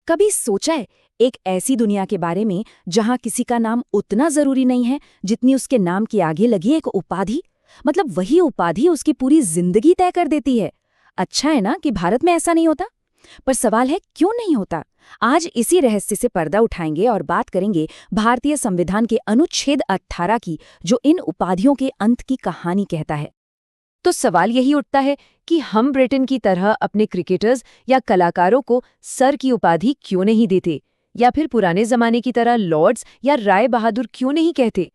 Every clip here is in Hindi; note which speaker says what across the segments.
Speaker 1: कभी सोचा है एक ऐसी दुनिया के बारे में जहां किसी का नाम उतना जरूरी नहीं है जितनी उसके नाम के आगे लगी एक उपाधि। मतलब वही उपाधि उसकी पूरी जिंदगी तय कर देती है। अच्छा है ना कि भारत में ऐसा नहीं होता। पर सवाल है क्यों नहीं होता। आज इसी रहस्य से पर्दा उठाएंगे और बात करेंगे भारतीय संविधान के अनुच्छेद 18 की, जो इन उपाधियों के अंत की कहानी कहता है। तो सवाल यही उठता है कि हम ब्रिटेन की तरह अपने क्रिकेटर्स या कलाकारों को सर की उपाधि क्यों नहीं देते, या फिर पुराने जमाने की तरह लॉर्ड्स या राय बहादुर क्यों नहीं कहते।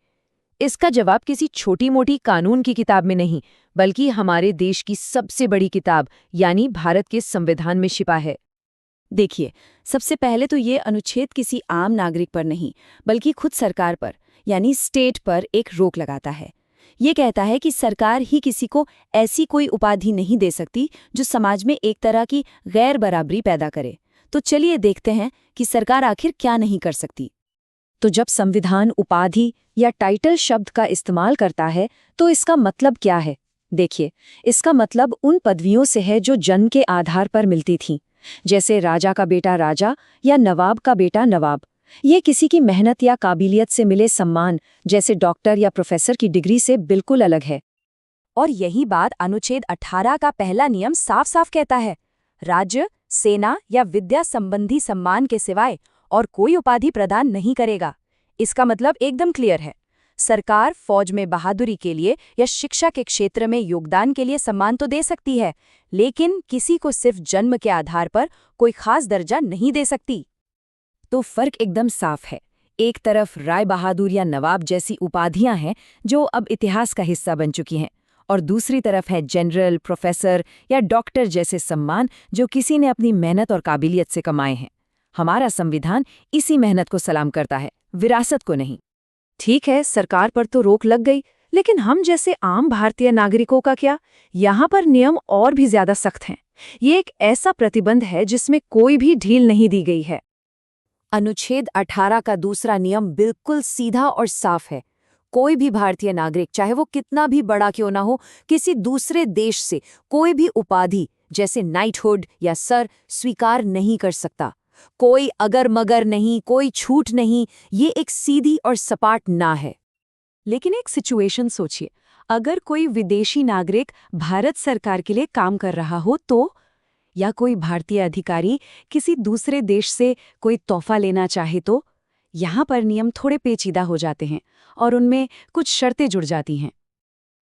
Speaker 1: इसका जवाब किसी छोटी मोटी कानून की किताब में नहीं, बल्कि हमारे देश की सबसे बड़ी किताब यानी भारत के संविधान में छिपा है। देखिए, सबसे पहले तो ये अनुच्छेद किसी आम नागरिक पर नहीं, बल्कि खुद सरकार पर यानी स्टेट पर एक रोक लगाता है। ये कहता है कि सरकार ही किसी को ऐसी कोई उपाधि नहीं दे सकती जो समाज में एक तरह की गैर बराबरी पैदा करे। तो चलिए देखते हैं कि सरकार आखिर क्या नहीं कर सकती। तो जब संविधान उपाधि या टाइटल शब्द का इस्तेमाल करता है तो इसका मतलब क्या है। देखिए, इसका मतलब उन पदवियों से है जो जन्म के आधार पर मिलती थीं, जैसे राजा का बेटा राजा या नवाब का बेटा नवाब। ये किसी की मेहनत या काबिलियत से मिले सम्मान, जैसे डॉक्टर या प्रोफेसर की डिग्री से बिल्कुल अलग है। और यही बात अनुच्छेद 18 का पहला नियम साफ साफ कहता है। राज्य, सेना या विद्या संबंधी सम्मान के सिवाय और कोई उपाधि प्रदान नहीं करेगा। इसका मतलब एकदम क्लियर है। सरकार फौज में बहादुरी के लिए या शिक्षा के क्षेत्र में योगदान के लिए सम्मान तो दे सकती है, लेकिन किसी को सिर्फ जन्म के आधार पर कोई खास दर्जा नहीं दे सकती। तो फर्क एकदम साफ है। एक तरफ राय बहादुर या नवाब जैसी उपाधियां हैं जो अब इतिहास का हिस्सा बन चुकी हैं, और दूसरी तरफ है जनरल, प्रोफेसर या डॉक्टर जैसे सम्मान जो किसी ने अपनी मेहनत और काबिलियत से कमाए हैं। हमारा संविधान इसी मेहनत को सलाम करता है, विरासत को नहीं। ठीक है, सरकार पर तो रोक लग गई, लेकिन हम जैसे आम भारतीय नागरिकों का क्या? यहाँ पर नियम और भी ज्यादा सख्त हैं। ये एक ऐसा प्रतिबंध है जिसमें कोई भी ढील नहीं दी गई है। अनुच्छेद 18 का दूसरा नियम बिल्कुल सीधा और साफ है। कोई भी भारतीय नागरिक, चाहे वो कितना भी बड़ा क्यों ना हो, किसी दूसरे देश से कोई भी उपाधि जैसे नाइटहुड या सर स्वीकार नहीं कर सकता। कोई अगर मगर नहीं, कोई छूट नहीं। ये एक सीधी और सपाट ना है। लेकिन एक सिचुएशन सोचिए, अगर कोई विदेशी नागरिक भारत सरकार के लिए काम कर रहा हो तो, या कोई भारतीय अधिकारी किसी दूसरे देश से कोई तोहफा लेना चाहे तो, यहाँ पर नियम थोड़े पेचीदा हो जाते हैं और उनमें कुछ शर्तें जुड़ जाती हैं।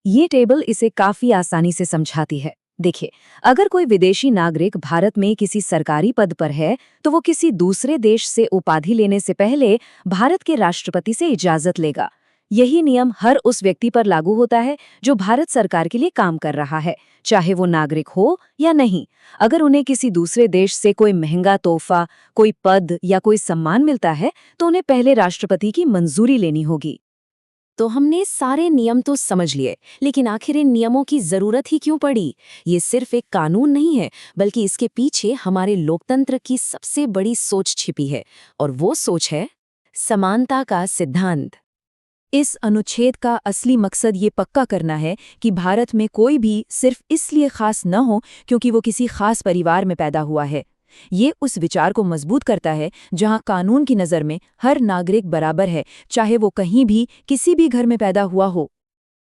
Speaker 1: ये टेबल इसे काफी आसानी से समझाती है। देखिए, अगर कोई विदेशी नागरिक भारत में किसी सरकारी पद पर है तो वो किसी दूसरे देश से उपाधि लेने से पहले भारत के राष्ट्रपति से इजाजत लेगा। यही नियम हर उस व्यक्ति पर लागू होता है जो भारत सरकार के लिए काम कर रहा है, चाहे वो नागरिक हो या नहीं। अगर उन्हें किसी दूसरे देश से कोई महंगा तोहफा, कोई पद या कोई सम्मान मिलता है तो उन्हें पहले राष्ट्रपति की मंजूरी लेनी होगी। तो हमने सारे नियम तो समझ लिए, लेकिन आखिर इन नियमों की जरूरत ही क्यों पड़ी? ये सिर्फ एक कानून नहीं है, बल्कि इसके पीछे हमारे लोकतंत्र की सबसे बड़ी सोच छिपी है, और वो सोच है समानता का सिद्धांत। इस अनुच्छेद का असली मकसद ये पक्का करना है कि भारत में कोई भी सिर्फ इसलिए खास न हो क्योंकि वो किसी खास परिवार में पैदा हुआ है। ये उस विचार को मजबूत करता है जहां कानून की नज़र में हर नागरिक बराबर है, चाहे वो कहीं भी किसी भी घर में पैदा हुआ हो।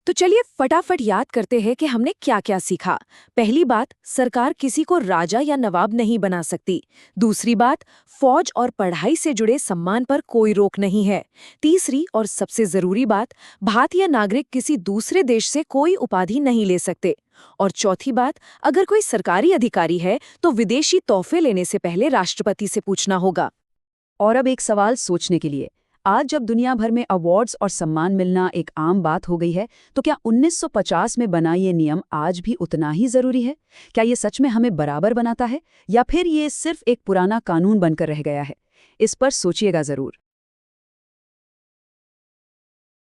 Speaker 1: तो चलिए फटाफट याद करते हैं कि हमने क्या क्या सीखा। पहली बात, सरकार किसी को राजा या नवाब नहीं बना सकती। दूसरी बात, फौज और पढ़ाई से जुड़े सम्मान पर कोई रोक नहीं है। तीसरी और सबसे जरूरी बात, भारतीय नागरिक किसी दूसरे देश से कोई उपाधि नहीं ले सकते। और चौथी बात, अगर कोई सरकारी अधिकारी है तो विदेशी तोहफे लेने से पहले राष्ट्रपति से पूछना होगा। और अब एक सवाल सोचने के लिए, आज जब दुनिया भर में अवार्ड्स और सम्मान मिलना एक आम बात हो गई है, तो क्या 1950 में बना ये नियम आज भी उतना ही जरूरी है? क्या ये सच में हमें बराबर बनाता है, या फिर ये सिर्फ एक पुराना कानून बनकर रह गया है? इस पर सोचिएगा जरूर।